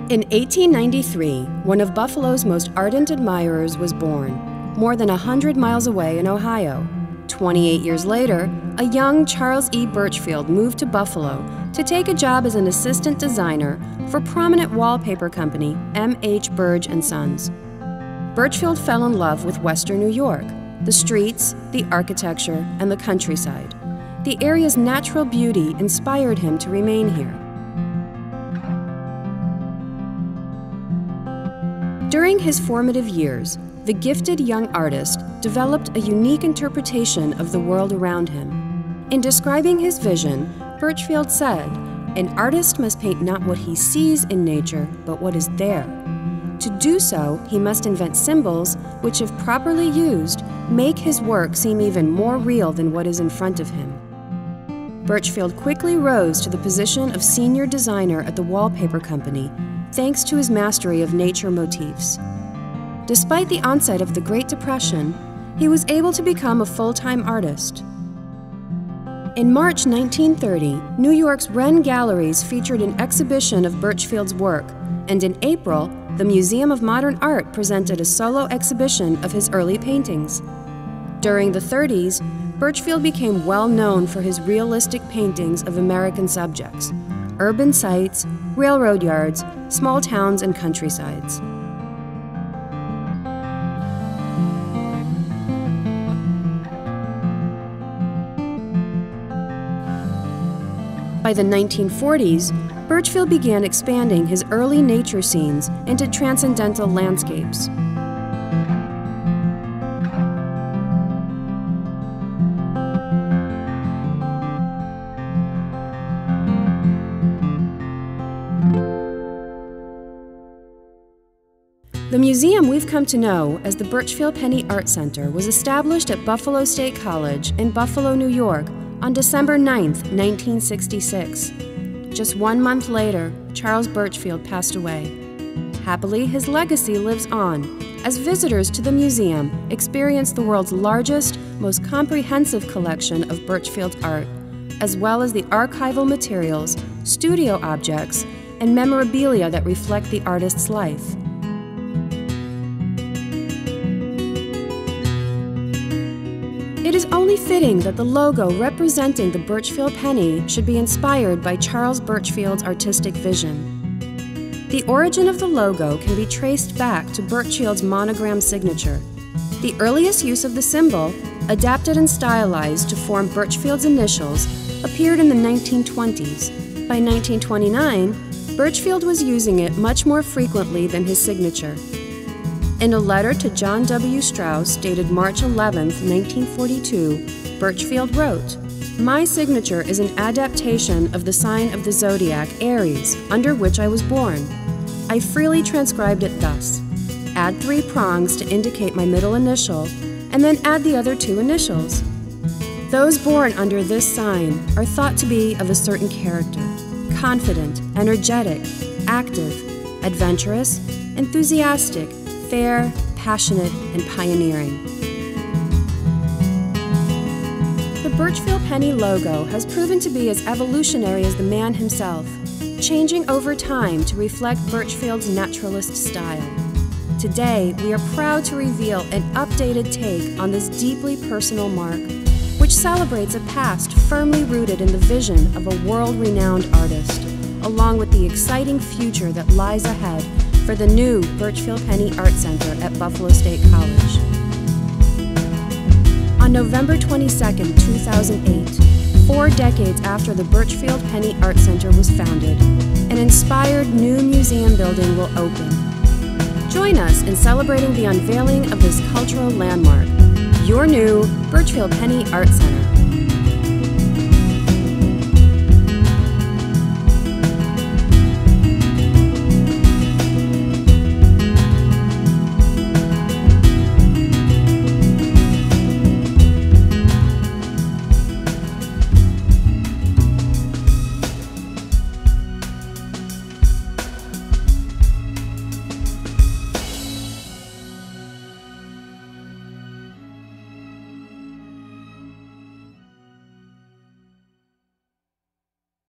In 1893, one of Buffalo's most ardent admirers was born, more than 100 miles away in Ohio. 28 years later, a young Charles E. Burchfield moved to Buffalo to take a job as an assistant designer for prominent wallpaper company M.H. Burge & Sons. Burchfield fell in love with Western New York, the streets, the architecture, and the countryside. The area's natural beauty inspired him to remain here. During his formative years, the gifted young artist developed a unique interpretation of the world around him. In describing his vision, Burchfield said, "An artist must paint not what he sees in nature, but what is there. To do so, he must invent symbols which, if properly used, make his work seem even more real than what is in front of him." Burchfield quickly rose to the position of senior designer at the wallpaper company, thanks to his mastery of nature motifs. Despite the onset of the Great Depression, he was able to become a full-time artist. In March 1930, New York's Wren Galleries featured an exhibition of Burchfield's work, and in April, the Museum of Modern Art presented a solo exhibition of his early paintings. During the 30s, Burchfield became well known for his realistic paintings of American subjects, urban sites, railroad yards, small towns, and countrysides. By the 1940s, Burchfield began expanding his early nature scenes into transcendental landscapes. The museum we've come to know as the Burchfield Penney Art Center was established at Buffalo State College in Buffalo, New York on December 9, 1966. Just 1 month later, Charles Burchfield passed away. Happily, his legacy lives on as visitors to the museum experience the world's largest, most comprehensive collection of Burchfield's art, as well as the archival materials, studio objects, and memorabilia that reflect the artist's life. It is only fitting that the logo representing the Burchfield Penney should be inspired by Charles Burchfield's artistic vision. The origin of the logo can be traced back to Burchfield's monogram signature. The earliest use of the symbol, adapted and stylized to form Burchfield's initials, appeared in the 1920s. By 1929, Burchfield was using it much more frequently than his signature. In a letter to John W. Strauss dated March 11, 1942, Burchfield wrote, "My signature is an adaptation of the sign of the zodiac, Aries, under which I was born. I freely transcribed it thus: add 3 prongs to indicate my middle initial, and then add the other 2 initials. Those born under this sign are thought to be of a certain character: confident, energetic, active, adventurous, enthusiastic, fair, passionate, and pioneering." The Burchfield Penney logo has proven to be as evolutionary as the man himself, changing over time to reflect Burchfield's naturalist style. Today, we are proud to reveal an updated take on this deeply personal mark, which celebrates a past firmly rooted in the vision of a world-renowned artist, along with the exciting future that lies ahead for the new Burchfield Penney Art Center at Buffalo State College. On November 22, 2008, 4 decades after the Burchfield Penney Art Center was founded, an inspired new museum building will open. Join us in celebrating the unveiling of this cultural landmark, your new Burchfield Penney Art Center.